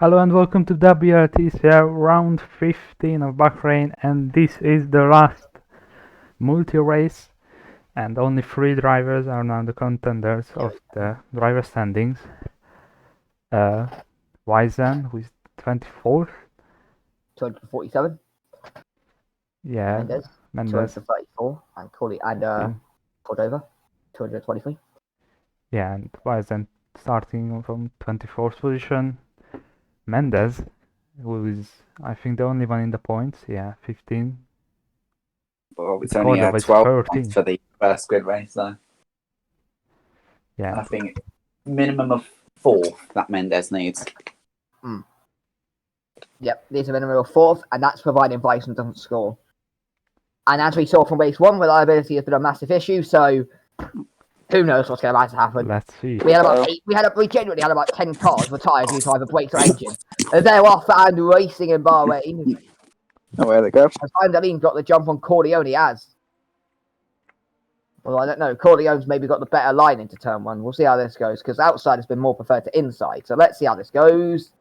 Hello and welcome to WTCL round 15 of Bahrain, and this is the last multi-race, and only 3 drivers are now the contenders of the driver standings. Wyzan, who is 24th. 247. Yeah, Mendes. 234. And Cordova, 223. Yeah, and Wyzan starting from 24th position. Mendes, who is, I think, the only one in the points. Yeah, 15. Well, it's But only Cordova is 12 13. points for the first grid race, though. Yeah. I think minimum of 4 that Mendes needs. Yep, these are minimum of 4th, and that's providing Bryson doesn't score. And as we saw from race 1, reliability has been a massive issue, so who knows what's going to happen. Let's see. We genuinely had about 10 cars retired due to either brakes or engine. And they're off and racing in Bahrain. Oh, where they go? As Vandaline got the jump on Corleone as. Well, I don't know. Corleone's maybe got the better line into turn 1. We'll see how this goes, because outside has been more preferred to inside. So let's see how this goes.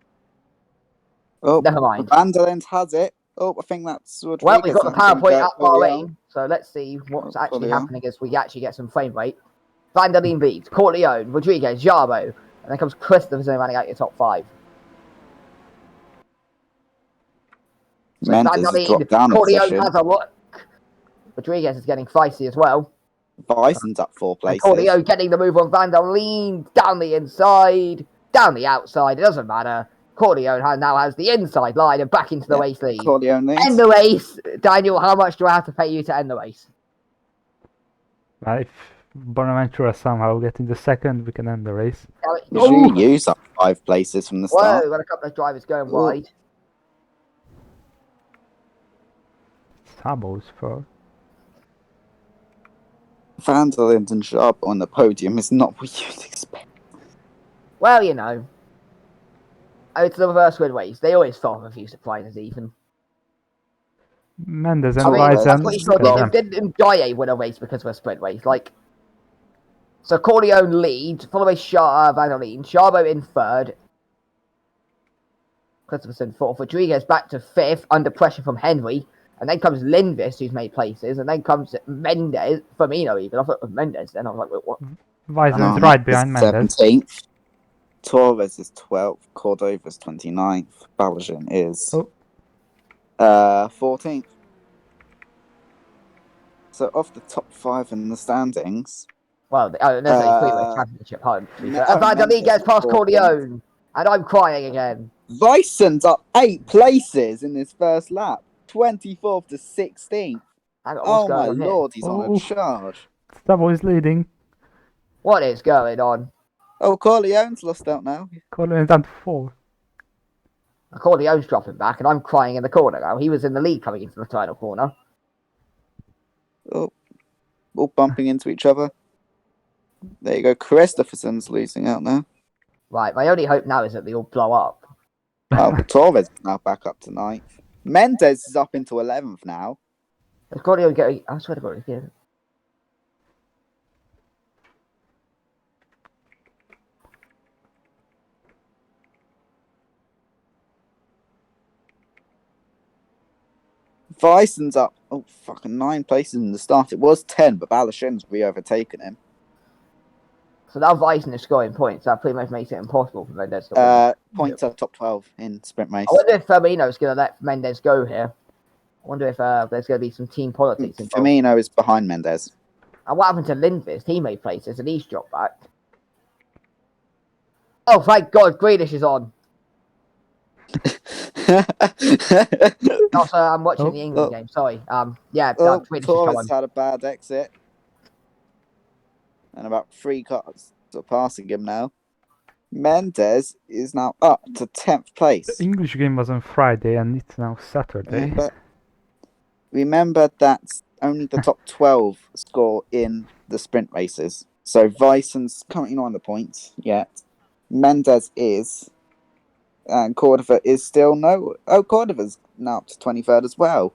Oh, never mind. Vanderland has it. Oh, I think that's Rodriguez. Well, we've got the PowerPoint at Bahrain, so let's see what's actually happening as we actually get some frame rate. Vandaline leads, Corleone, Rodriguez, Jarbo, and then comes Christopherson running out your top 5. So Vandaline, Corleone has a look. Rodriguez is getting feisty as well. Bison's up 4 places. Corleone getting the move on Vandaline, down the inside, down the outside, it doesn't matter. Corleone now has the inside line and back into the race lead. Corleone leads. End the race. Daniel, how much do I have to pay you to end the race? If Bonaventura somehow getting the second, we can end the race. You use up 5 places from the start. Whoa, got a couple of drivers going wide. Sabo's for Vanderland and Sharp on the podium is not what you'd expect. Well, you know. It's the reverse grid race. They always fall with a few surprises, even. Mendes and Wyzan. Didn't Gaye win a race because of a sprint race? So Corleone leads, followed by Vandaline, Sharbo in 3rd, Christopherson 4th, Rodriguez back to 5th under pressure from Henry, and then comes Lindvis, who's made places, and then comes Mendes, Firmino even. I thought it was Mendes then. I was like, wait, what? Wyzan is right behind Mendes. 17th. Torres is 12th. Cordova's 29th. Balajan is 14th. So off the top 5 in the standings. Well, there's a three-way championship home. Vandaline gets past Corleone, and I'm crying again. Bison's up 8 places in his first lap. 24th to 16th. Oh my lord, he's on a charge. Sabo is leading. What is going on? Oh, Corleone's lost out now. Corleone's down to 4. Corleone's dropping back, and I'm crying in the corner now. He was in the lead coming into the final corner. Oh, all bumping into each other. There you go. Christopherson's losing out now. Right, my only hope now is that they all blow up. Oh, but Torres is now back up to 9th. Mendes is up into 11th now. Is Corleone getting... I swear to God, he's Bison's up, fucking 9 places in the start. It was 10, but Balashin's re-overtaken him. So now Bison is scoring points. That pretty much makes it impossible for Mendes to win. Points are top 12 in sprint race. I wonder if Firmino's going to let Mendes go here. I wonder if there's going to be some team politics involved. Firmino is behind Mendes. And what happened to Lindvis? He made places and he's dropped back. Oh, thank God, Greenish is on. No, sir, I'm watching the England game. Sorry. Torres had a bad exit. And about 3 cars are passing him now. Mendes is now up to 10th place. The English game was on Friday and it's now Saturday. Remember that only the top 12 score in the sprint races. So Bison's currently not on the points yet. Mendes is. And Cordova is still no. Oh, Cordova's now up to 23rd as well.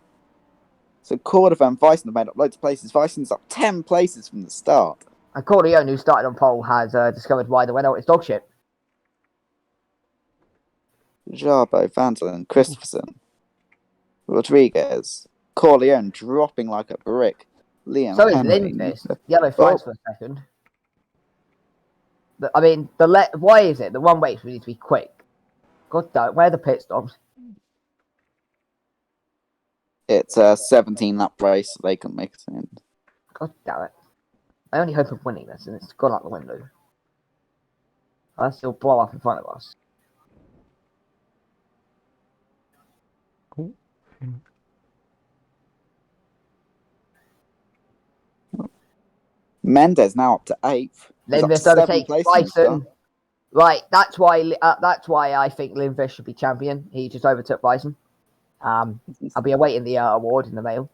So Cordova and Bison have made up loads of places. Bison's up 10 places from the start. And Corleone, who started on pole, has discovered why the winner is dog shit. Jarbo, Vandalen, Christopherson, Rodriguez, Corleone dropping like a brick. Liam So is Henry. Lindqvist. Yellow flags for a second. I mean, why is it the one race we need to be quick? God damn, where are the pit stops? It's a 17 lap race, so they can make it in. God damn it. I only hope of winning this, and it's gone out the window. I'll still blow up in front of us. Cool. Mendes now up to 8th. He's up to Lindqvist 7 overtakes places in the start. Bison. Right, that's why I think Lindqvist should be champion. He just overtook Bison. I'll be awaiting the award in the mail.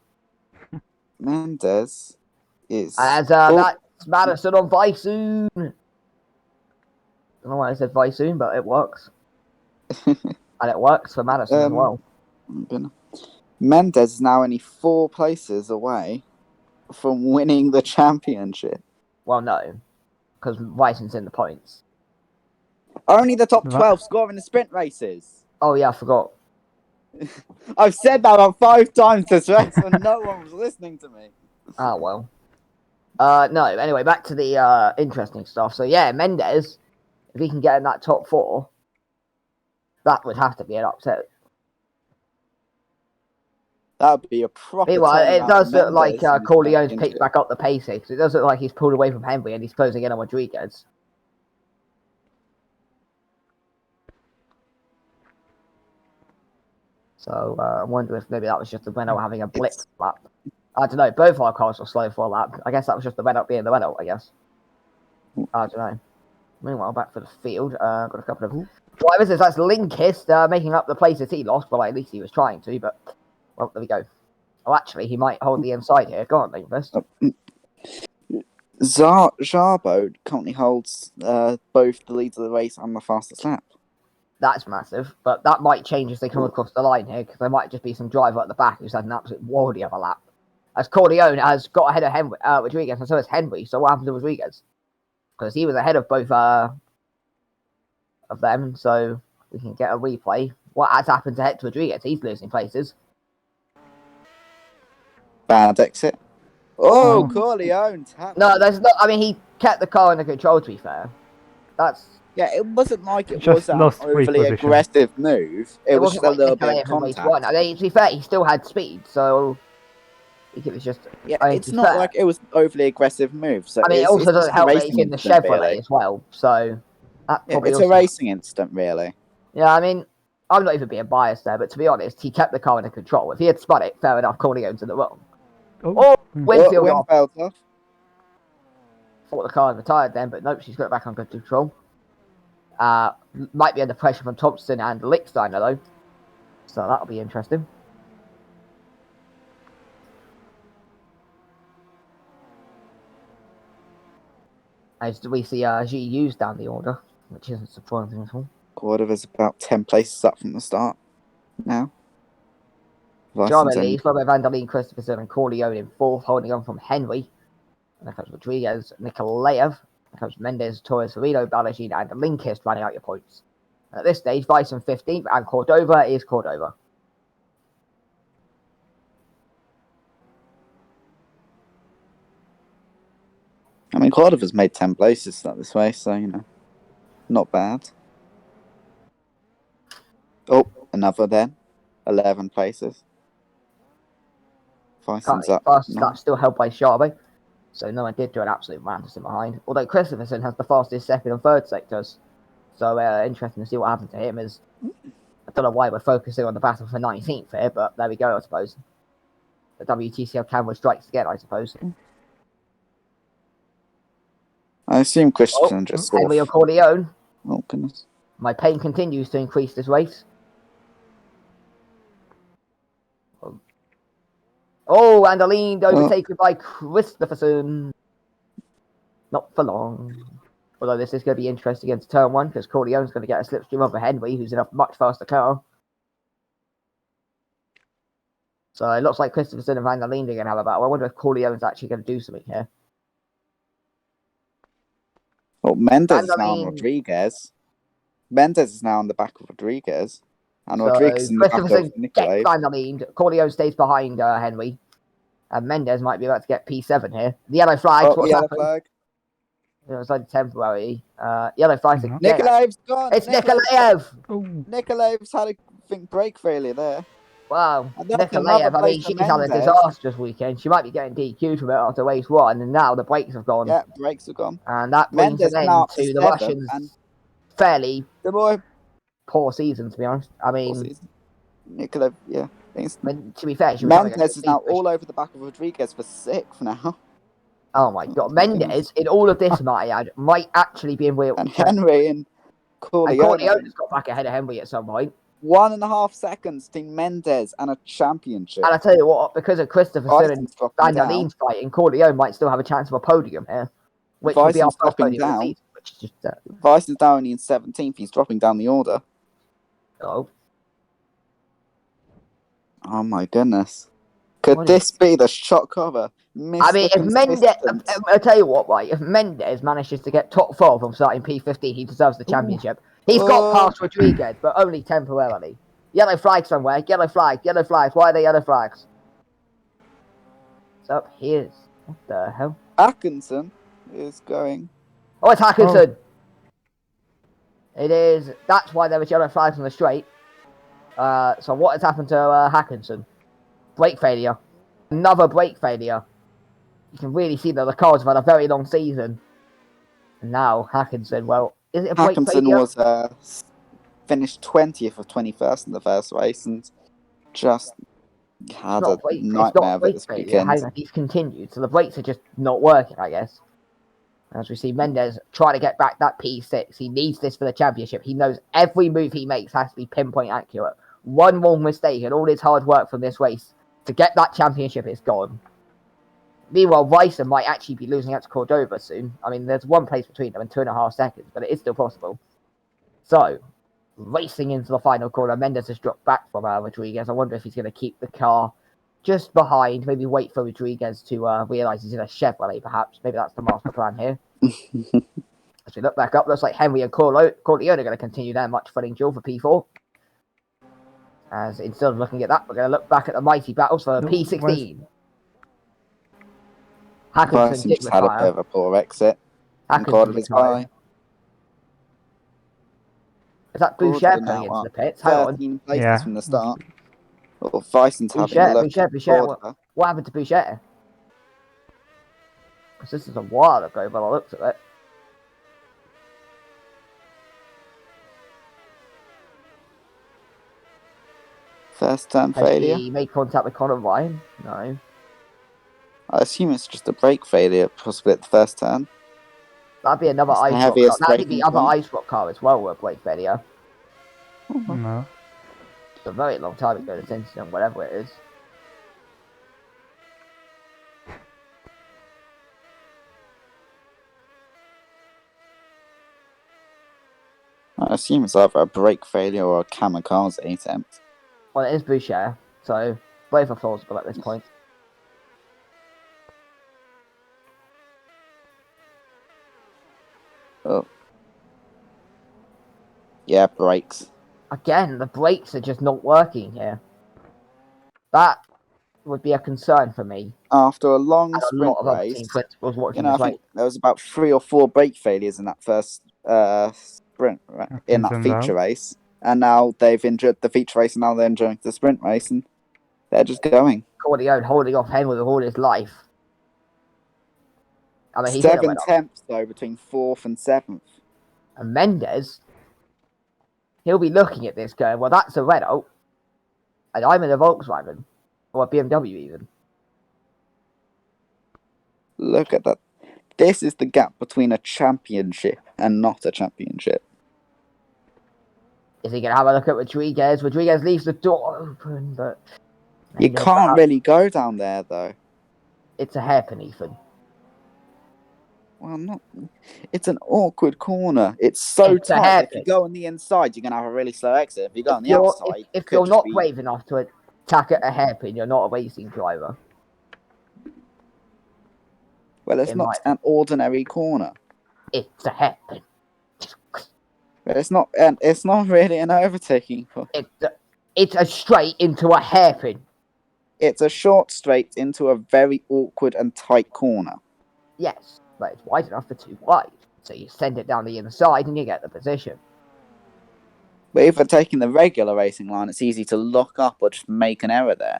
Mendes is. As that's Madison on Bison. I don't know why I said Bison, but it works. And it works for Madison as well. Mendes is now only 4 places away from winning the championship. Well, no, because Bison's in the points. Only the top 12 score in the sprint races. Oh yeah, I forgot. I've said that about 5 times this race and no one was listening to me. Ah, well. No, anyway, back to the interesting stuff. So yeah, Mendes, if he can get in that top 4, that would have to be an upset. That would be a proper. Meanwhile, it does look like Corleone's picked back up the pace here, because it does look like he's pulled away from Henry and he's closing in on Rodriguez. So I wonder if maybe that was just the Renault having a blip lap. I don't know. Both our cars were slow for a lap. I guess that was just the Renault being the Renault, I guess. I don't know. Meanwhile, back for the field. Got a couple of drivers. That's Lindqvist making up the places he lost. Well, at least he was trying to, but... Well, there we go. Oh, actually, he might hold the inside here. Go on, Lindqvist. Jarbo currently holds both the lead of the race and the fastest lap. That's massive, but that might change as they come across the line here, because there might just be some driver at the back who's had an absolute worldie of a lap. As Corleone has got ahead of Henry, Rodriguez, and so has Henry. So what happened to Rodriguez? Because he was ahead of both of them, so we can get a replay. What has happened to Rodriguez? He's losing places. Bad exit. Oh, Corleone tapped. No, there's not. I mean, he kept the car under control. To be fair, that's. Yeah, it wasn't like it Just was an lost free overly position. aggressive move. It was just a like little bit of Nicolai from race contact. 1. I mean, to be fair, he still had speed, so I think it was just. Yeah, I mean, it's not like it was an overly aggressive move. So I mean, it also doesn't help that he's in the Chevrolet really. as well, so that probably. It's also... a racing incident, really. Yeah, I mean, I'm not even being biased there, but to be honest, he kept the car under control. If he had spun it, fair enough, Corleone's in the wrong. Oh, Winfield off. Off. Thought the car had retired then, but nope, she's got it back under control. Might be under pressure from Thompson and Lichtsteiner though, so that'll be interesting. As we see GU's down the order, which isn't surprising at all. Cordova's about 10 places up from the start now. Jarbo leads, Robert Van der Leen, Christopherson, and Corleone in 4th, holding on from Henry. And there comes Rodriguez, Nikolaev. There comes Mendes, Torres, Farino, Balagine, and Lindqvist running out your points. And at this stage, Bison 15th, and Cordova is Cordova. I mean, Cordova's made 10 places that this way, so, you know, not bad. Oh, another then. 11 places. Bison's up. Fastest lap still held by Jarbo. So no one did do an absolute Anderson behind. Although Christopherson has the fastest second and third sectors. So interesting to see what happened to him. I don't know why we're focusing on the battle for 19th here, but there we go, I suppose. The WTCL camera strikes again, I suppose. I assume Christopherson just scored. Henry or Corleone. Oh, goodness. My pain continues to increase this race. Oh, Anderleen overtaken by Christopherson. Not for long. Although this is going to be interesting into turn 1, because Corleone's going to get a slipstream over Henry, who's in a much faster car. So it looks like Christopherson and Van der Leen are going to have a battle. I wonder if Corleone's actually going to do something here. Well, Mendes is now on Rodriguez. Mendes is now on the back of Rodriguez. And So Rodriguez in the back of Christopherson gets Nicolay. behind the lead. Corleo stays behind Henry. And Mendes might be about to get P7 here. The yellow flags, what's yellow happened? flag. It was like temporary. Yellow flags No. again. Nikolaev's gone. It's Nikolaev! Oh, Nikolaev's had a brake failure there. Wow. And that's another Nikolaev, I mean, place for she's had a Mendes. disastrous weekend. She might be getting DQ'd from it after race 1, and now the brakes have gone. Yeah, brakes have gone. And that brings Mendes an now end up to to the 7th, Russians' and fairly the boy poor season, to be honest. I mean, Nikolaev, yeah. to be fair, she was having a Mendes good is now season. all over the back of Rodriguez for 6th now. Oh my god. Mendes, in all of this, might add, might actually be in real. And Henry and And Corleone. Corleone's got back ahead of Henry at some point. 1.5 seconds between Mendes and a championship. And I tell you what, because of Christopherson and Bison's dropping down. Vandaline's fighting, Corleone might still have a chance of a podium here, which would be our Bison's first dropping podium of the down. season, which is just Bison's down only in 17th. He's dropping down the order. oh. Oh my goodness. Could this be the shot cover? I mean, if Mendes, I'll tell you what, right? If Mendes manages to get top 4 from starting P15, he deserves the championship. He's got past Rodriguez, but only temporarily. Yellow flag somewhere. Yellow flag. Yellow flags. Why are they yellow flags? So here's what the hell? Atkinson is going. Oh, it's Hackinson. It is. That's why there was yellow flags on the straight. So what has happened to Hackinson? Brake failure. Another brake failure. You can really see that the cars have had a very long season. And now Hackinson, well, is it a brake Atkinson failure? was finished 20th of 21st in the first race and just had a nightmare of it this weekend. Hang on, he's continued, so the brakes are just not working, I guess. As we see Mendes try to get back that P6. He needs this for the championship. He knows every move he makes has to be pinpoint accurate. One wrong mistake and all his hard work from this race to get that championship is gone. Meanwhile, Ryson might actually be losing out to Cordova soon. I mean, there's one place between them and 2.5 seconds, but it is still possible. So, racing into the final corner, Mendes has dropped back from Rodriguez. I wonder if he's going to keep the car just behind, maybe wait for Rodriguez to realise he's in a Chevrolet, perhaps. Maybe that's the master plan here. As we look back up, looks like Henry and Corleone are going to continue their much funning duel for P4. As instead of looking at that, we're going to look back at the mighty battles for P16. Hackinson did just had a bit of a poor exit. Hackinson did retire. Is that Boucher coming into the pits? Hang on. 13 places from the start. Oh, Bison's having a look. Boucher. What happened to Boucher? Because this is a while ago, but I looked at it. First turn failure. Has he made contact with Conor Ryan? No. I assume it's just a brake failure, possibly at the first turn. That'd be another ice rock car. That'd be the other ice rock car as well with a brake failure. No. It's a very long time ago, this incident, whatever it is. I assume it's either a brake failure or a kamikaze attempt. Well, it is Boucher, so both are plausible at this point. Oh. Yeah, brakes. Again, the brakes are just not working here. That would be a concern for me. After a long and sprint a lot of race, team principals watching I think there was about 3 or 4 brake failures in that first sprint, right? In that feature race. And now they've enjoyed the feature race, and now they're enjoying the sprint race, and they're just going. Corleone holding off Henry with all his life. I mean, 7 tenths, though, between 4th and 7th. And Mendes, he'll be looking at this going, well, that's a Renault, and I'm in a Volkswagen, or a BMW even. Look at that. This is the gap between a championship and not a championship. Is he going to have a look at Rodriguez? Rodriguez leaves the door open, but... You can't really go down there, though. It's a hairpin, Ethan. Well, not... It's an awkward corner. It's so tight. If you go on the inside, you're going to have a really slow exit. If you go on the outside... If you're not brave enough to attack at a hairpin, you're not a racing driver. Well, it's not an ordinary corner. It's a hairpin. But it's not really an overtaking point. It's a straight into a hairpin. It's a short straight into a very awkward and tight corner. Yes, but it's wide enough for 2 wide. So you send it down the inside and you get the position. But if we're taking the regular racing line, it's easy to lock up or just make an error there.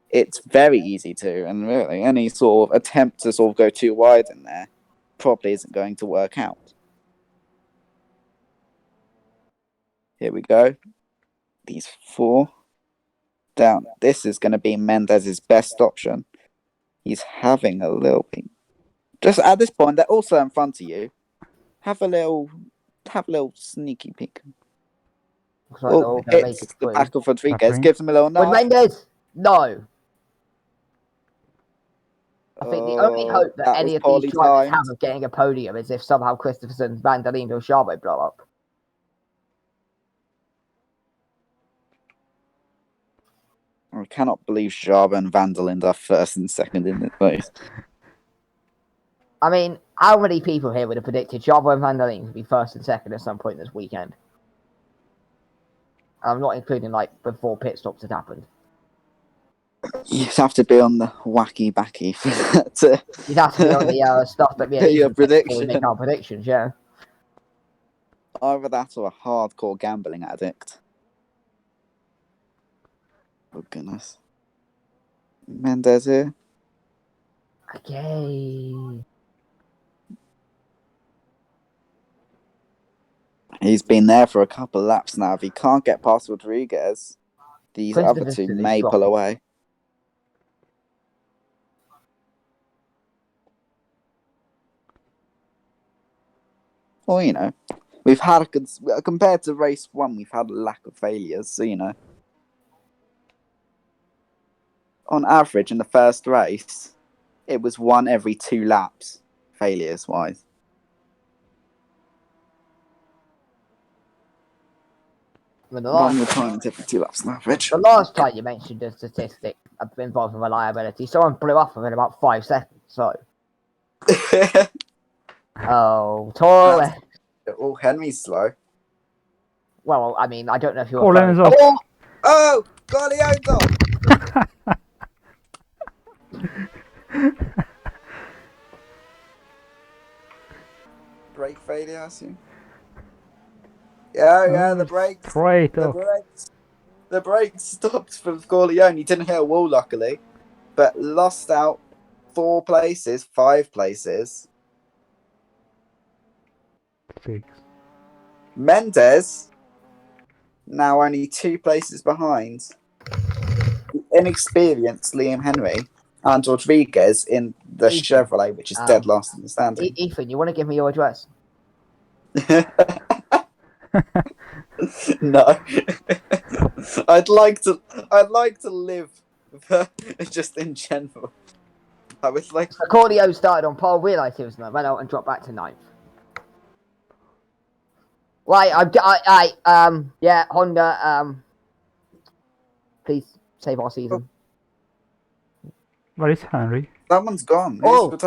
It's very easy to, and really, any sort of attempt to sort of go too wide in there probably isn't going to work out. Here we go. These 4 down. This is going to be Mendez's best option. He's having a little peek. Just at this point, they're also in front of you. Have a little sneaky peek. Looks like they're all gonna make Hits it the through. back of Rodriguez, Bahrain. gives him a little With nod. Mendes, no. I think the only hope that any was of poorly these drivers timed. have of getting a podium is if somehow Christopherson, Van der Linde, or Charbot blow up. I cannot believe Jarba and Van der Linde are first and second in this race. I mean, how many people here would have predicted Charbot and Van der Linde to be first and second at some point this weekend? I'm not including like before pit stops had happened. You have to be on the wacky backy for that to You'd have to be on the stuff that we Get your before we prediction. make our predictions, yeah. Either that or a hardcore gambling addict. Oh goodness. Mendez here. Okay. He's been there for a couple of laps now. If he can't get past Rodriguez, these other two Christopherson is may pull dropping. away. Well, you know, we've had compared to race 1, we've had a lack of failures. So you know, on average in the first race, it was 1 every 2 laps, failures wise. I mean, the 1 last, more time every 2 laps on average. the last time you mentioned a statistic involving reliability, someone blew up within about 5 seconds. So, oh, tall. Oh, Henry's slow. Well, I mean, I don't know if you're. Paul Lenz off. Oh, Golio's off. Brake failure, I assume. Yeah, the brakes. Straight off. The brakes stopped for Corleone. He didn't hit a wall, luckily, but lost out 5 places. 6. Mendez now only 2 places behind the inexperienced Liam Henry and Rodriguez in the Ethan, Chevrolet, which is dead last in the standing. Ethan, you want to give me your address? No. I'd like to live just in general. I was like, So Cordio started on pole, realised he was in the went out and dropped back to 9th. Right, yeah, Honda, please save our season. Where is Henry? someone's gone. Oh.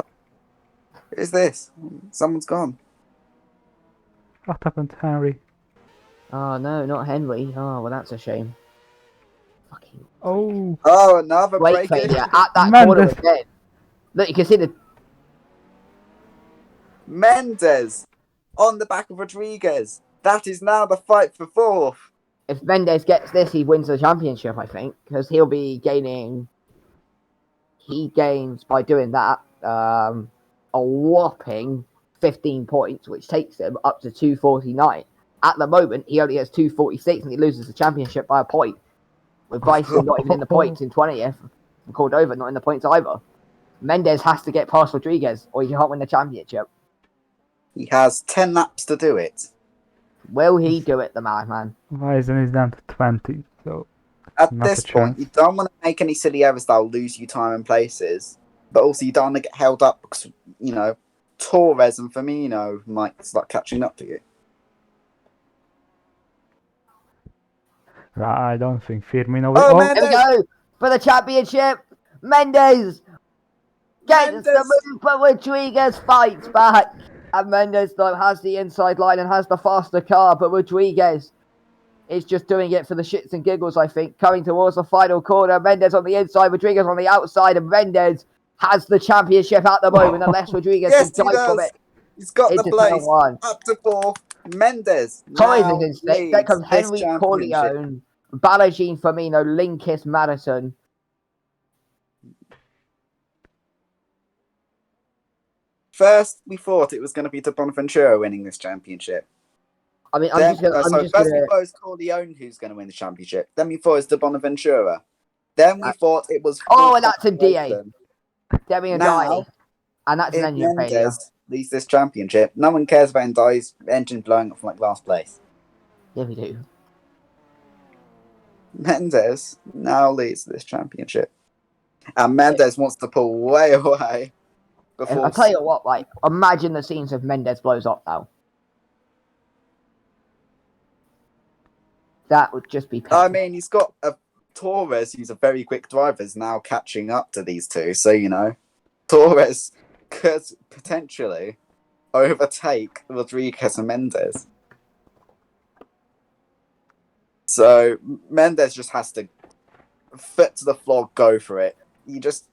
Who's this? Someone's gone. What happened to Henry? Oh no, not Henry. Oh well, that's a shame. Fucking Oh, Oh, another brake break. failure at that Mendes. corner again. Look, you can see the Mendez on the back of Rodriguez. That is now the fight for 4th. if Mendes gets this, he wins the championship. I think because he'll be gaining. He gains by doing that a whopping 15 points, which takes him up to 249. At the moment, he only has 246, and he loses the championship by a point. With Bryson not even in the points in 20th, and Cordova not in the points either. Mendes has to get past Rodriguez, or he can't win the championship. He has 10 laps to do it. Will he do it, the madman? Bison is down to 20. So At Not this a point, chance. you don't want to make any silly errors that'll lose you time and places. But also, you don't want to get held up because, you know, Torres and Firmino might start catching up to you. I don't think Firmino will. Oh, Oh, man. Here we go for the championship. Mendes gets Mendes. the move, but Rodriguez fights back. And Mendes though has the inside line and has the faster car, but Rodriguez is just doing it for the shits and giggles, I think. Coming towards the final corner, Mendes on the inside, Rodriguez on the outside, and Mendes has the championship at the moment, unless Rodriguez Yes, can he dive from does. it He's got the into turn place one. up to 4. Mendes Torres is now in sixth. Then leads comes this Henry championship. Corleone, Balagine Firmino, Linkis Madison. First, we thought it was going to be De Bonaventura winning this championship. I mean, First we I'm thought just it gonna. was Corleone who's going to win the championship. Then we thought it was De Bonaventura. Then we thought it was. Oh, and that's a DA. Demi and Now, Die. And that's an if engine failure. Mendes leads this championship, no one cares about Ndai's engine blowing up from like last place. Yeah, we do. Mendes now leads this championship. And Mendes wants to pull way away. Before I'll tell you what, like, imagine the scenes if Mendes blows up now. That would just be I mean, he's got a Torres who's a very quick driver is now catching up to these two. So, you know, Torres could potentially overtake Rodriguez and Mendes. So Mendes just has to foot to the floor, go for it. You just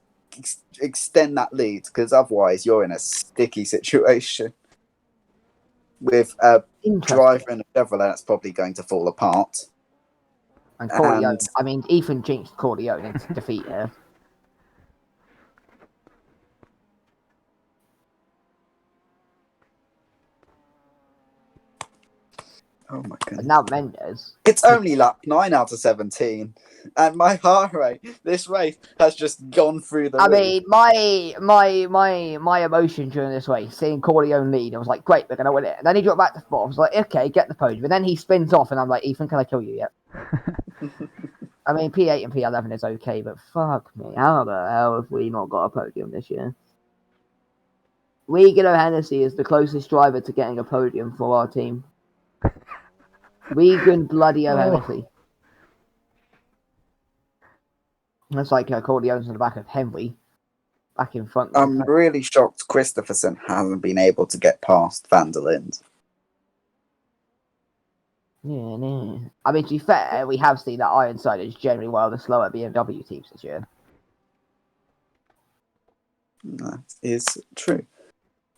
extend that lead because otherwise you're in a sticky situation. With a driver and a Chevrolet, that's probably going to fall apart. And Corleone, I mean, Ethan jinxed Corleone into defeat here. Oh my goodness. And now Mendes. It's only lap 9 out of 17. And my heart rate, this race has just gone through the roof. mean, my emotion during this race, seeing Corleone lead, I was like, great, we're going to win it. And then he dropped back to 4th. I was like, okay, get the podium. And then he spins off, and I'm like, Ethan, can I kill you yet? I mean, P8 and P11 is okay, but fuck me. How the hell have we not got a podium this year? Regan O'Hennessy is the closest driver to getting a podium for our team. Regan bloody O'Hennessy. That's like Corleone's in the back of Henry. Back in front. I'm really shocked Christopherson hasn't been able to get past Van der Linde. Yeah, no. I mean, to be fair, we have seen that Ironside is generally one of the slower BMW teams this year. That is true.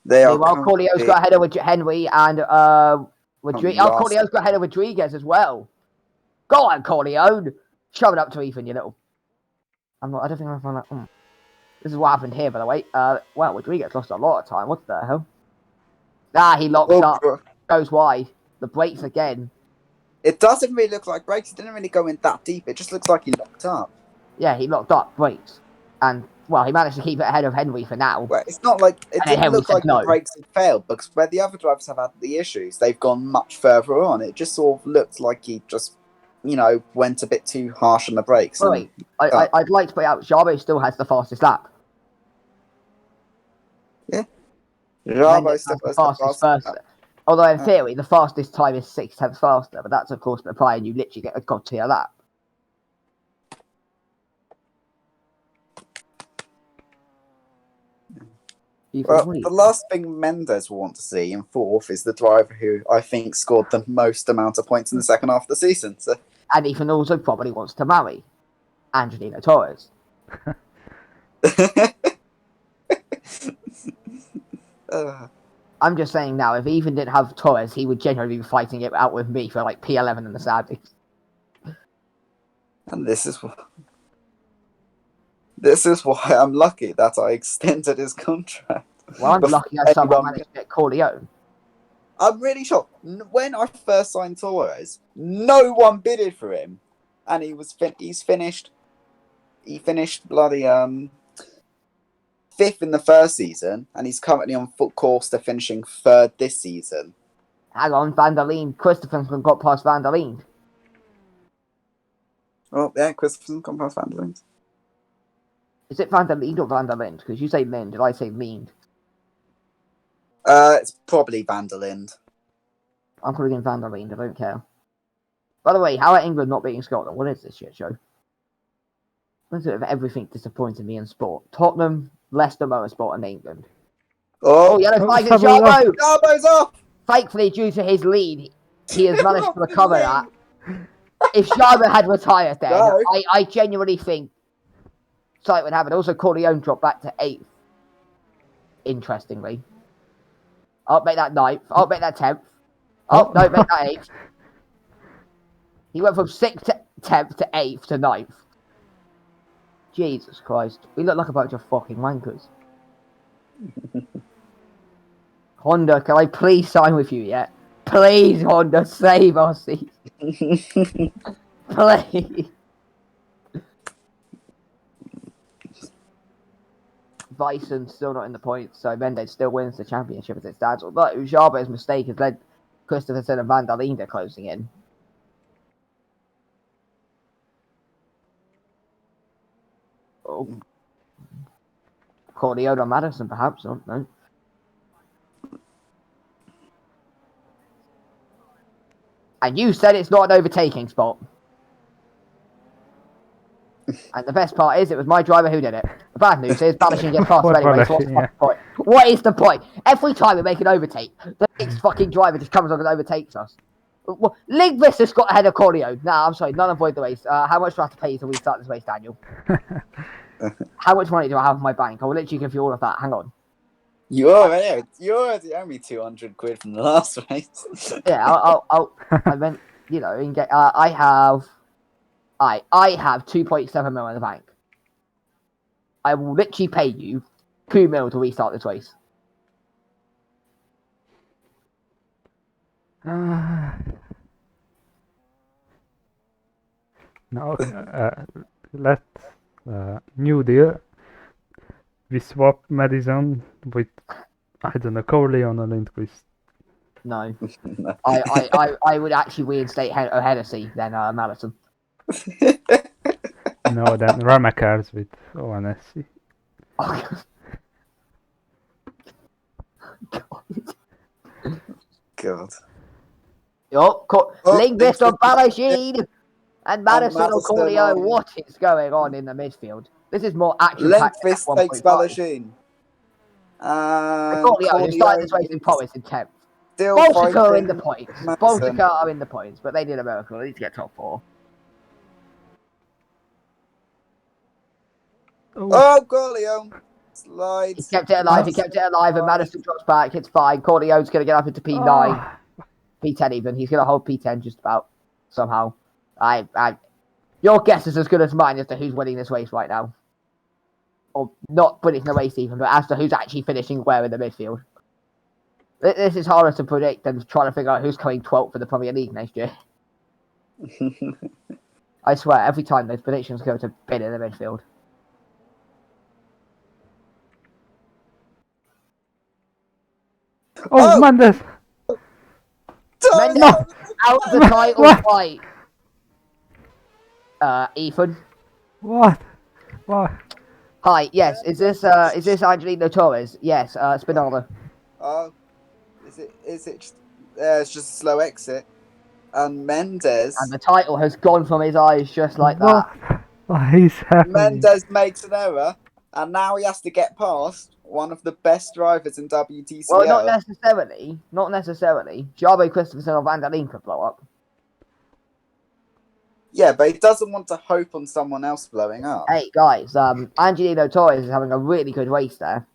They are. Meanwhile, Corleone's got ahead of Henry and Rodriguez. Oh, Corleone's got ahead of Rodriguez as well. Go on, Corleone. Shove it up to Ethan, you little. I don't think I'm on that. This is what happened here, by the way. Well, Rodriguez lost a lot of time. What the hell? He locks up. Goes wide. The brakes again. It doesn't really look like brakes. It didn't really go in that deep. It just looks like he locked up. Yeah, he locked up brakes. And, well, he managed to keep it ahead of Henry for now. Well, it's not like... It didn't look like the brakes had failed, because where the other drivers have had the issues, they've gone much further on. It just sort of looked like he just, you know, went a bit too harsh on the brakes. Wait, I'd like to point out, Jarbo still has the fastest lap. Yeah. Jarbo still has the fastest lap. Although, in theory, the fastest time is 6/10 faster, but that's, of course, applying you literally get a god-tier lap. Well, the last thing Mendes will want to see in 4th is the driver who I think scored the most amount of points in the second half of the season. So. And Ethan also probably wants to marry Angelino Torres. I'm just saying now, if Ethan didn't have Torres, he would generally be fighting it out with me for like P11 in the Saudis. And this is why I'm lucky that I extended his contract. Well, I'm lucky I somehow managed to get Corleone. I'm really shocked. When I first signed Torres, no one bidded for him, and he's finished. He finished bloody 5th in the first season, and he's currently on foot course to finishing 3rd this season. Hang on, Van der Linde. Christopherson got past Van der Linde. Oh yeah, Christopherson got past Van der Linde. Is it Van der Linde or Van der Linde? Because you say Lind, and I say Lind. It's probably Van der Linde. I'm calling him Van der Linde, I don't care. By the way, how are England not beating Scotland? What is this shit show? What's it of everything disappointing me in sport? Tottenham, Leicester Motorsport, and England. Oh, yellow flag at Sabo's off. Jarbo! Jarbo's off! Thankfully, due to his lead, he has managed to Off the recover lead. that. If Jarbo had retired then, No. I genuinely think something would happen. Also, Corleone dropped back to 8th. Interestingly. I'll make that 9th. I'll make that 10th. Oh, no, make that 8th. He went from 6th to 10th to 8th to 9th. Jesus Christ. We look like a bunch of fucking wankers. Honda, can I please sign with you yet? Please, Honda, save our seats. Please. Bison's still not in the points, so Mendez still wins the championship as it stands. Although Jarbo's mistake has led Christopherson and Van der Linde closing in. Oh. Corleone or Madison, perhaps. I don't know. And you said it's not an overtaking spot. And the best part is, it was my driver who did it. The bad news is, Balashine gets past him anyway, so what's the fucking point? What is the point? Every time we make an overtake, the next fucking driver just comes on and overtakes us. Lindqvist has got ahead of Corleone. Nah, I'm sorry, none avoid the race. How much do I have to pay till we start this race, Daniel? How much money do I have in my bank? I will literally give you all of that. Hang on. You already owe me 200 quid from the last race. Yeah, I meant, you know, and get. I have 2.7 mil in the bank. I will literally pay you 2 mil to restart this race. No, let's new deal. We swap Madison with, I don't know, Corleone or Lindqvist. No. I would actually reinstate Hennessy than Madison. No, then Ramakars with ONSC. Oh, God. Lindqvist on Balashine and Madison on Madison Corleone. on- What is going on in the midfield? This is more action. Lindqvist takes Balashine. Corleone, who started this race in points in 10th. Still Baltica are in fighting the points. Madison. Baltica are in the points, but they did a miracle. They need to get top 4. Oh, Corleone He slides. kept it alive. He kept it alive, and Madison drops back. It's fine. Corleone's going to get up into P9, P10 even. He's going to hold P10 just about somehow. Your guess is as good as mine as to who's winning this race right now, or not winning the race even, but as to who's actually finishing where in the midfield. This is harder to predict than trying to figure out who's coming 12th for the Premier League next year. I swear, every time those predictions go to bin in the midfield. Oh, Mendes! Mendes out of the title fight. Ethan. What? Hi. Yes. Is this Angelino Torres? Yes. Spinola. Oh, is it? It's just a slow exit, and Mendes. And the title has gone from his eyes just like that. What is happening? Mendes makes an error, and now he has to get past one of the best drivers in WTCL. Well, not necessarily. Not necessarily. Jarbo, Christopherson, or Van der Linde could blow up. Yeah, but he doesn't want to hope on someone else blowing up. Hey guys, Angelino Torres is having a really good race there.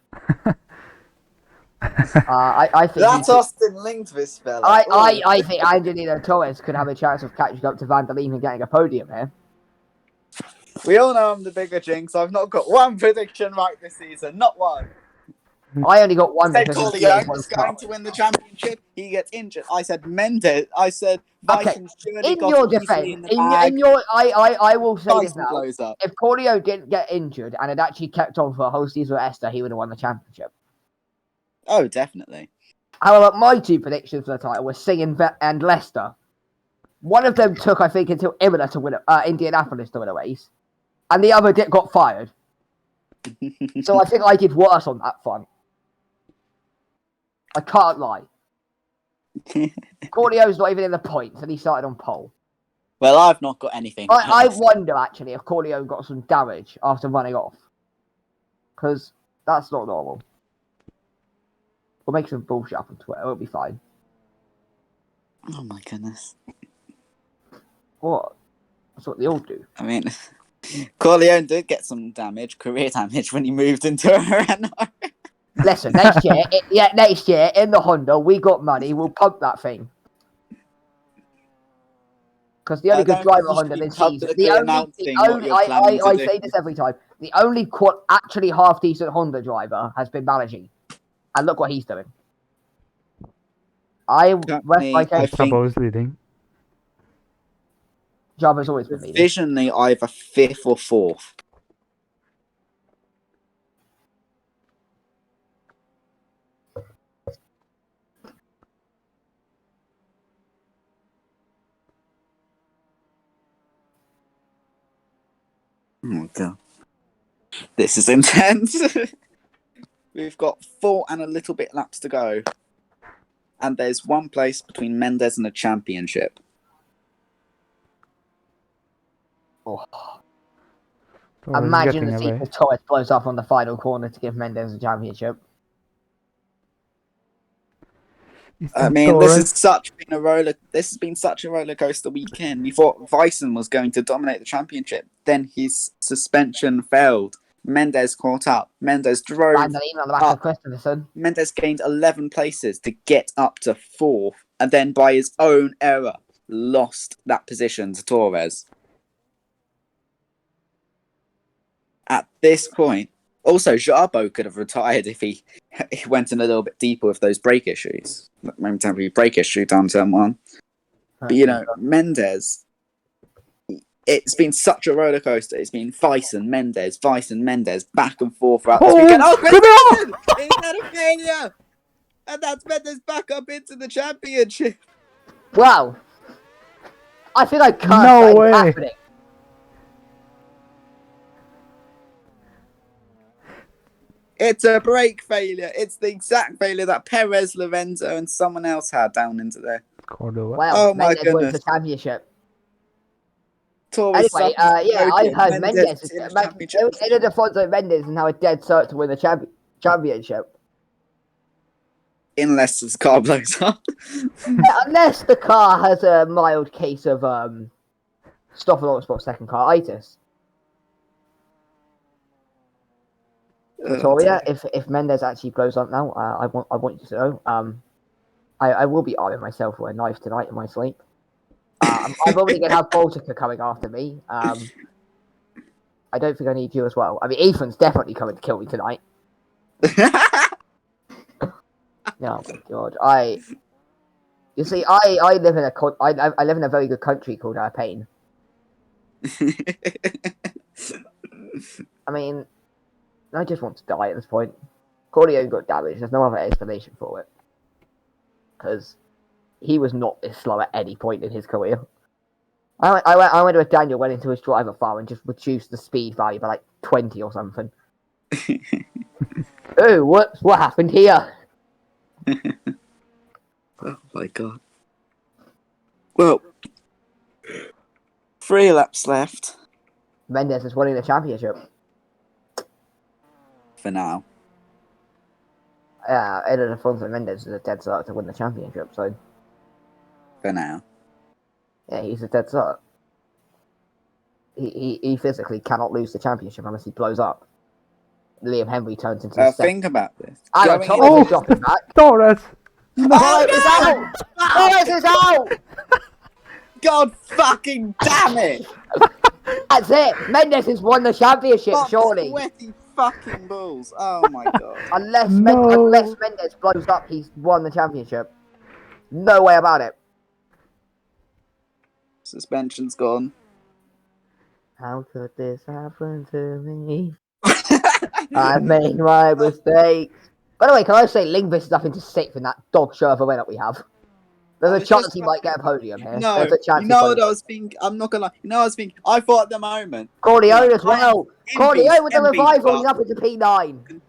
I think That Austin Lindqvist fella. I think Angelino Torres could have a chance of catching up to Van der Linde and getting a podium here. We all know I'm the bigger jinx. I've not got one prediction right this season. Not one. I only got one. I said Corleone was going to win the championship. He gets injured. I said Mendes. I said Vikings surely got your it easily defense, in the bag. I will say this Dyson now. blows up. If Corleone didn't get injured and had actually kept on for a whole season with Esther, he would have won the championship. Oh, definitely. However, my two predictions for the title were Singh and Leicester. One of them took, I think, until Imola to win Indianapolis to win a race, and the other got fired. So I think I did worse on that front. I can't lie. Corleone's not even in the points, and he started on pole. Well, I've not got anything. I wonder, actually, if Corleone got some damage after running off. Because that's not normal. We'll make some bullshit up on Twitter. It'll be fine. Oh my goodness. What? That's what they all do. I mean, Corleone did get some career damage, when he moved into a Renault. Listen, next year, next year in the Honda, we got money. We'll pump that thing. Because the only good driver Honda this season, I say this every time. The only actually half decent Honda driver has been Balaji, and look what he's doing. I think Sabo's leading. Java's always been leading. Provisionally either 5th or 4th. Oh my god. This is intense. We've got 4 and a little bit laps to go. And there's one place between Mendes and a championship. Oh. Imagine the seat of Torres blows up on the final corner to give Mendes a championship. I mean, this has been such a roller coaster weekend. We thought Vyson was going to dominate the championship. Then his suspension failed. Mendes caught up. Mendes drove on the back of Christensen. Mendes gained 11 places to get up to 4th, and then by his own error, lost that position to Torres. At this point, also Jarbo could have retired if he went in a little bit deeper with those brake issues. Momentarily brake issue down turn 1. But you know, Mendes, it's been such a roller coaster. It's been Vyson, Mendes, back and forth throughout this weekend. Oh, Christensen! He's had a failure! And that's Mendes back up into the championship. Wow. I think I can't No way. happening. It's a brake failure. It's the exact failure that Perez, Lorenzo, and someone else had down into there. Cordova. Wow, Oh my Mendes goodness. wins the championship. Torres Anyway, I heard Mendes is Ildefonso Mendes is now a dead cert to win the championship. Unless his car blows up. Unless the car has a mild case of stop and autosport second car itis. Victoria, if Mendes actually blows up now, I want you to know, I will be arming myself with a knife tonight in my sleep. I'm probably going to have Baltica coming after me. I don't think I need you as well. I mean, Ethan's definitely coming to kill me tonight. Oh my god! You see, I live in I live in a very good country called Pain. I mean, I just want to die at this point. Corleone got damaged. There's no other explanation for it. Because he was not this slow at any point in his career. I went with Daniel, went into his driver file and just reduced the speed value by like 20 or something. Oh, what happened here? Oh my god. Well, 3 laps left. Mendes is winning the championship. For now. Ildefonso Mendes is a dead cert to win the championship, so... For now. Yeah, he's a dead cert. He physically cannot lose the championship unless he blows up. Liam Henry turns into a think about this. Torres is dropping back. Torres! Torres is out! Torres is out! God fucking damn it! That's it! Mendes has won the championship, surely. Sweaty fucking balls. Oh my god. Unless Mendes blows up, he's won the championship. No way about it. Suspension's gone. How could this happen to me? I made my mistakes. By the way, can I say Lingvis is up into 6th in that dog show of a win that we have? There's a chance he might get a podium here. No, There's a chance you know what I was thinking? I'm not gonna lie. You know what I was thinking? I thought at the moment. Corleone as well. Corleone with the Envy's revival, he's fucked. up into P9.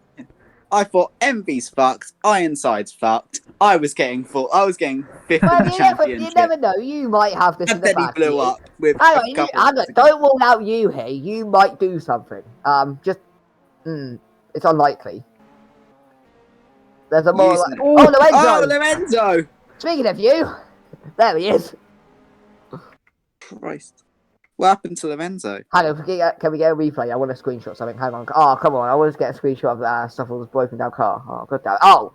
I thought Envy's fucked. Ironside's fucked. I was getting 5th in the Well, championship. you never know. You might have this in And the then he back. blew up with Hang a couple. on, don't rule out you here. You might do something. It's unlikely. There's a more Using like... it. Oh, Oh, Lorenzo! Lorenzo! Speaking of you, there he is. Christ. What happened to Lorenzo? Hang on, can we get a replay? I want to screenshot something. Hang on. Oh, come on. I want to get a screenshot of stuff that was broken down car. Oh, good damn. Oh!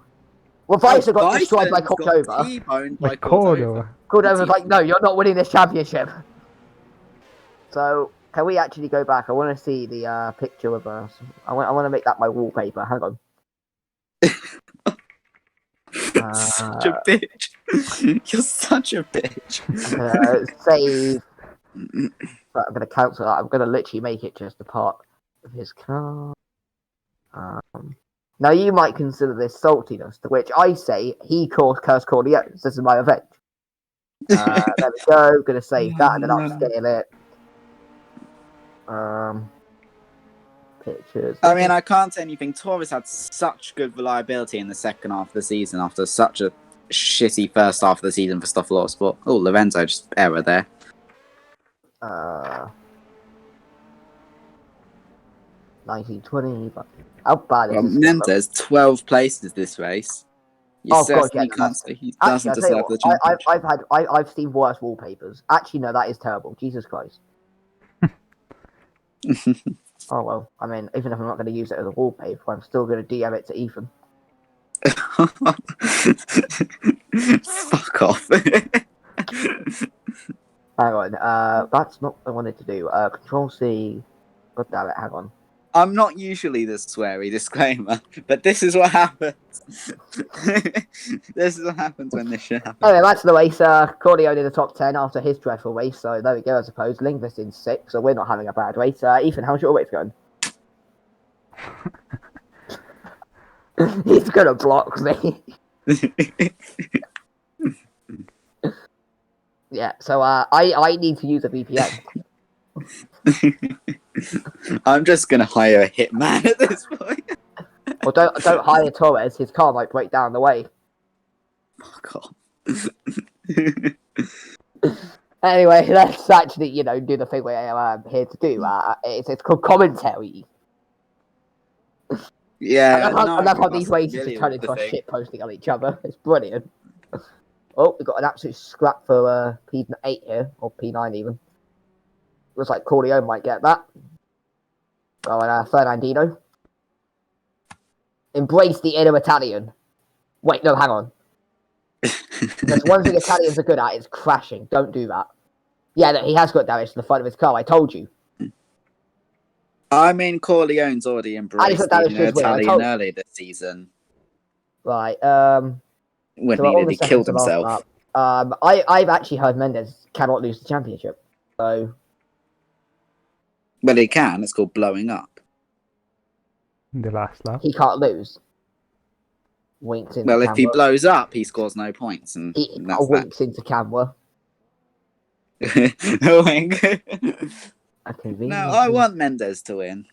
Well, Bison got destroyed by Cordova. T-boned By by Cordova. Cordova's like, no, you're not winning this championship. So, can we actually go back? I want to see the picture of us. I want to make that my wallpaper. Hang on. Such a bitch. You're such a bitch. Save. But I'm going to cancel that. I'm going to literally make it just a part of his car. Now, you might consider this saltiness, to which I say he cursed Corleones. This is my revenge. There we go. Going to save that and then upscale it. Pictures. I mean, I can't say anything. Torres had such good reliability in the second half of the season after such a shitty first half of the season for Stoffel Sport. Oh, Lorenzo just error there. 1920. But how bad is this? Mendes 12 places this race. You certainly can't say he doesn't deserve the championship. I've seen worse wallpapers. Actually, no, that is terrible. Jesus Christ. Oh well. I mean, even if I'm not going to use it as a wallpaper, I'm still going to DM it to Ethan. Fuck off. Hang on. That's not what I wanted to do. Control C. God damn it. Hang on. I'm not usually this sweary disclaimer, but this is what happens. This is what happens when this shit happens. Anyway, that's the race. Corleone in the top 10 after his dreadful race. So there we go, I suppose. Lingvis in 6, so we're not having a bad race. Ethan, how's your race going? He's gonna block me. Yeah, so I need to use a VPN. I'm just gonna hire a hitman at this point. Well, don't hire Torres. His car might break down the way. Fuck off. Anyway, let's actually, do the thing we're here to do. It's called commentary. Yeah, I love how these races just turn into a shit posting on each other. It's brilliant. Oh, we've got an absolute scrap for P8 here, or P9 even. Looks like Corleone might get that. Oh, and Fernandino. Embrace the inner Italian. Wait, no, hang on. There's one thing Italians are good at is crashing. Don't do that. Yeah, no, he has got damage to the front of his car. I told you. I mean, Corleone's already embraced the Italian early this season. Right. When he nearly killed himself. I've actually heard Mendes cannot lose the championship. So. Well, he can. It's called blowing up. The last lap. He can't lose. Winks into well, camera. If he blows up, he scores no points, and that's winks into camera. Wink. Okay, no, I want Mendes to win.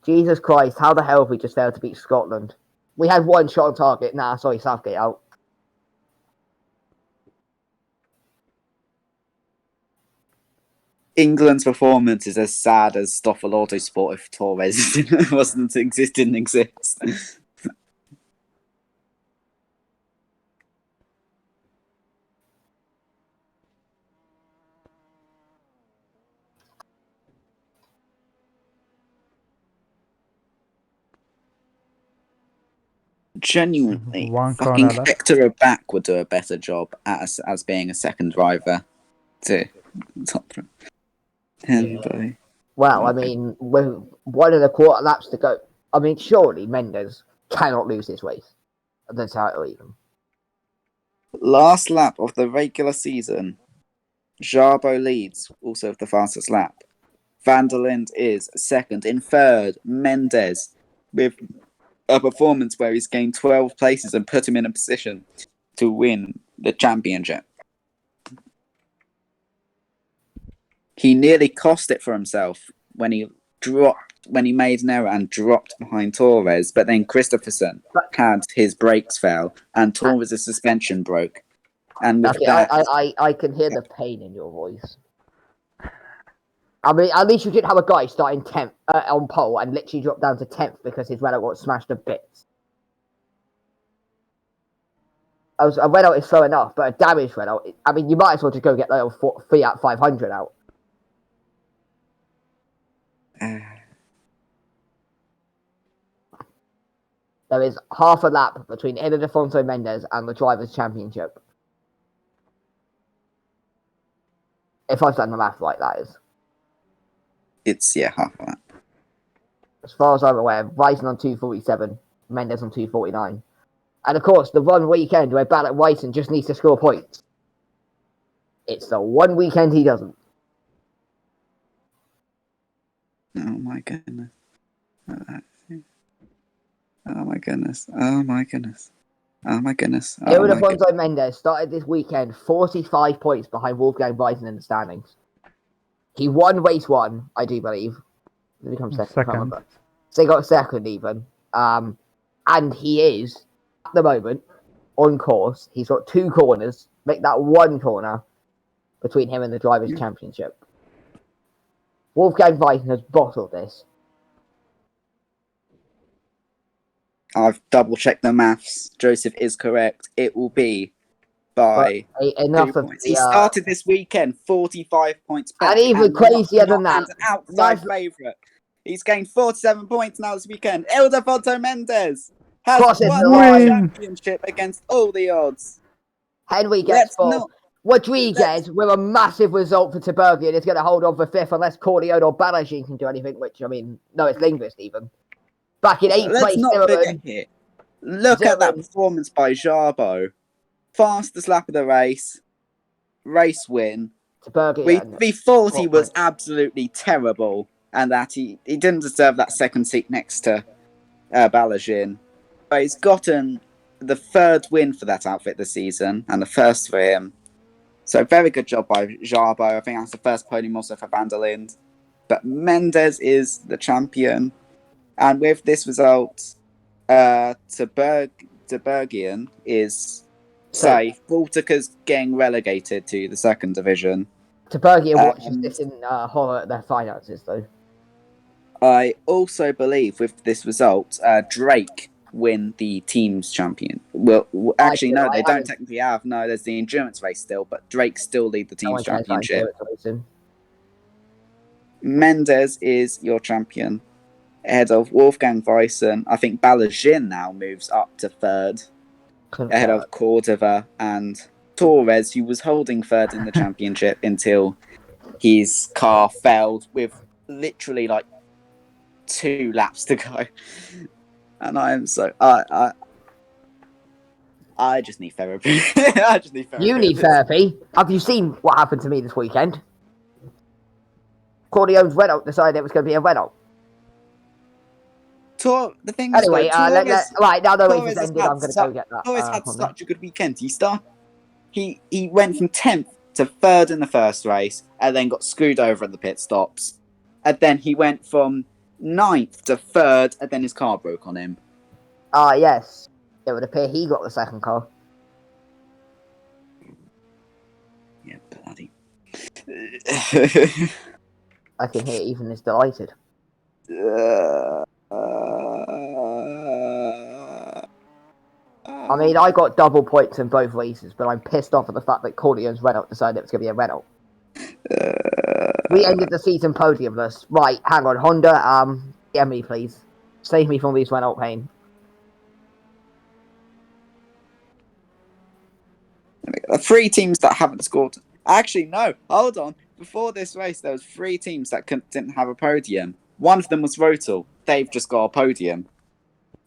Jesus Christ, how the hell have we just failed to beat Scotland? We had one shot on target. Nah, sorry, Southgate out. England's performance is as sad as Stoffel Autosport if Torres didn't exist. Genuinely, fucking Hector Back would do a better job as being a second driver to top. Well, I mean, with 1.25 laps to go, I mean, surely Mendes cannot lose this race. The title even. Last lap of the regular season, Jarbo leads, also with the fastest lap. Van der Linde is second. In third, Mendes with a performance where he's gained 12 places and put him in a position to win the championship. He nearly cost it for himself when he made an error and dropped behind Torres, but then Christopherson had his brakes fail and Torres' suspension broke. And with that, I can hear the pain in your voice. I mean, at least you didn't have a guy starting 10th on pole and literally drop down to 10th because his Renault got smashed to bits. A Renault is slow enough, but a damaged Renault, I mean, you might as well just go get the little Fiat 500 out. There is half a lap between Ildefonso Mendes and the Drivers' Championship. If I've done the math right, that is. It's half of that. As far as I'm aware, Ryson on 247, Mendes on 249. And of course, the one weekend where Ballot Ryson just needs to score points. It's the one weekend he doesn't. Oh my goodness. Oh my goodness. Oh my goodness. Oh my goodness. Oh my goodness. Ildefonso Mendes started this weekend 45 points behind Wolfgang Ryson in the standings. He won race 1, I do believe. Did he come second? I can't remember. So he got second even. And he is, at the moment, on course. He's got 2 corners. Make that 1 corner between him and the Drivers' Championship. Wolfgang Ryson has bottled this. I've double checked the maths. Joseph is correct. It will be by enough 2 of points. the, He started this weekend 45 points back. And even crazier than that. And an outside favourite. He's gained 47 points now this weekend. Ildefonso Mendes has won the championship against all the odds. Henry gets 4. Rodriguez, with a massive result for Tiberghien, is going to hold on for 5th unless Corleone or Balagin can do anything, which, I mean, no, it's Linguist even. Back in 8th place, let's not forget here. Look at that performance by Jarbo. Fastest lap of the race win. We thought he was absolutely terrible and that he didn't deserve that second seat next to Balagin. But he's gotten the 3rd win for that outfit this season and the 1st for him. So very good job by Jarbo. I think that's the 1st podium also for Van der Linde. But Mendes is the champion. And with this result, Tiberghien is safe. Baltica's getting relegated to the 2nd division. Tiberghien watches this in horror at their finances, though. I also believe with this result, Drake win the team's champion. Well, actually, no, they don't technically have. No, there's the endurance race still, but Drake still lead the team's championship. Mendes is your champion, ahead of Wolfgang Wyssen. I think Balagin now moves up to 3rd, ahead of Cordova and Torres, who was holding 3rd in the championship until his car failed with literally like 2 laps to go. And I am so I just need therapy. I just need therapy. You need therapy. Have you seen what happened to me this weekend? Corleone's Renault decided it was going to be a Renault. The thing anyway, is, right now the race is ended. I'm going to go get that. Torres had such a good weekend. He went from 10th to 3rd in the first race, and then got screwed over at the pit stops. And then he went from 9th to 3rd, and then his car broke on him. Yes. It would appear he got the 2nd car. Yeah, bloody. I can hear Ethan is delighted. I mean, I got double points in both races, but I'm pissed off at the fact that Corleone's Renault decided it was going to be a Renault. We ended the season podiumless. Right, hang on, Honda, get me, please. Save me from these Renault pain. The 3 teams that haven't scored. Actually, no. Hold on. Before this race, there was 3 teams that didn't have a podium. One of them was Rotel. They've just got a podium.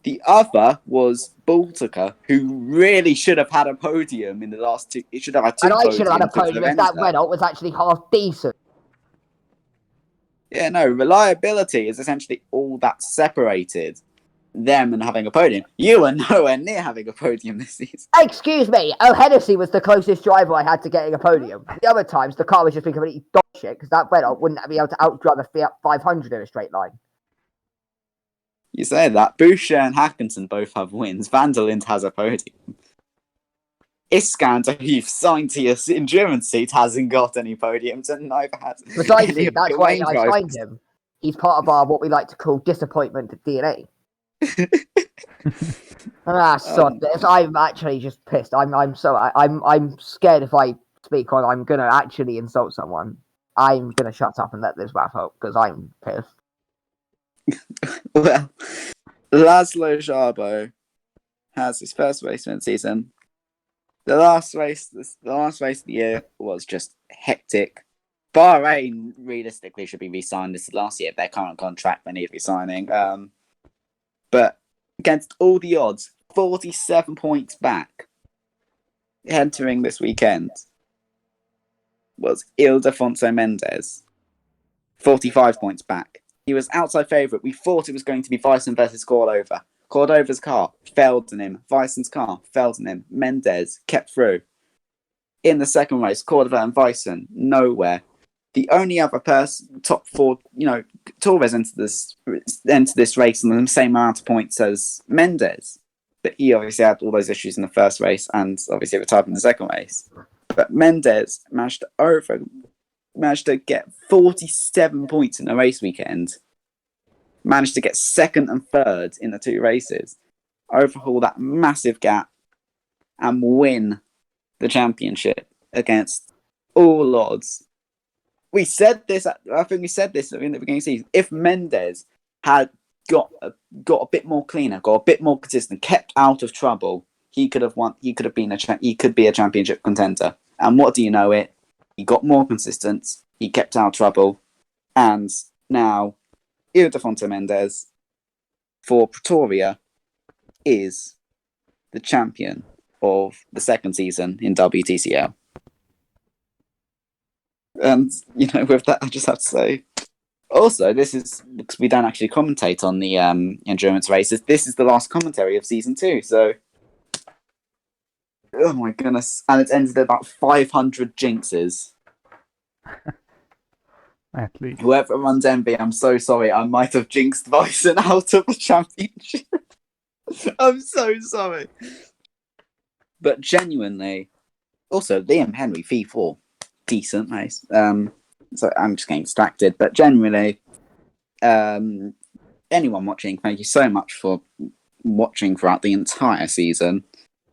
The other was Baltica, who really should have had a podium in the last 2. It should have had 2 podiums. And I should have had a podium if that Renault was actually half decent. Yeah, no. Reliability is essentially all that's separated them and having a podium. You were nowhere near having a podium this season. Excuse me, Hennessy was the closest driver I had to getting a podium. The other times, the car was just being completely dog shit because that Renault wouldn't be able to outdrive a Fiat 500 in a straight line. You say that. Boucher and Hackinson both have wins. Van der Linde has a podium. Iskander, who you've signed to your endurance seat, hasn't got any podiums and neither has. Precisely, that's why I signed him. He's part of our, what we like to call, disappointment DNA. Sod this. I'm actually just pissed. I'm scared if I speak on, I'm gonna actually insult someone. I'm gonna shut up and let this wrap up because I'm pissed. Well, Laszlo Szabo has his first race in the season. The last race of the year was just hectic. Bahrain realistically should be re-signed. This is last year of their current contract. They need re-signing. But against all the odds, 47 points back entering this weekend was Ildefonso Mendes. 45 points back. He was outside favourite. We thought it was going to be Vyson versus Cordova. Cordova's car failed on him. Vyson's car failed on him. Mendes kept through. In the second race, Cordova and Vyson, nowhere. The only other person, top four, Torres entered this race on the same amount of points as Mendes. But he obviously had all those issues in the first race and obviously retired in the second race. But Mendes managed to get 47 points in the race weekend. Managed to get second and third in the two races. Overhaul that massive gap and win the championship against all odds. We said this. I think we said this in the beginning of the season. If Mendes had got a bit more cleaner, got a bit more consistent, kept out of trouble, he could have won. He could be a championship contender. And what do you know? He got more consistent. He kept out of trouble, and now Ildefonso Mendes for Pretoria is the champion of the second season in WTCL. And, with that, I just have to say, also, this is, because we don't actually commentate on the endurance races, this is the last commentary of season 2, so, oh my goodness, and it's ended at about 500 jinxes. At least. Whoever runs Envy, I'm so sorry, I might have jinxed Bison out of the championship. I'm so sorry. But genuinely, also, Liam Henry, V4. Decent race. So I'm just getting distracted, but generally, anyone watching, thank you so much for watching throughout the entire season,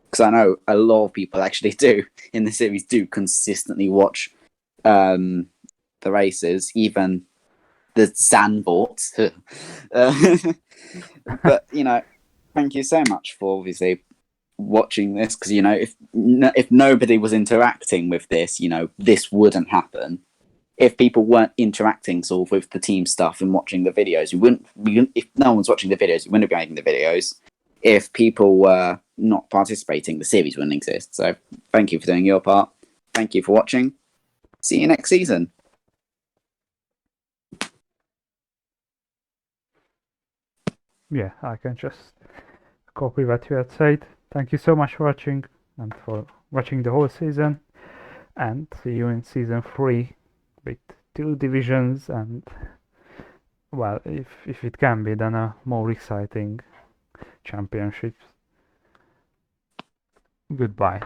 because I know a lot of people actually do in the series do consistently watch the races, even the Zandvoort. But thank you so much for obviously watching this, because if nobody was interacting with this, this wouldn't happen. If people weren't interacting sort of with the team stuff and watching the videos, if no one's watching the videos, we wouldn't be making the videos. If people were not participating, the series wouldn't exist. So thank you for doing your part. Thank you for watching. See you next season. Yeah, I can just copy what you had said. Thank you so much for watching and for watching the whole season, and see you in season 3 with 2 divisions and, well, if it can be, then a more exciting championship. Goodbye.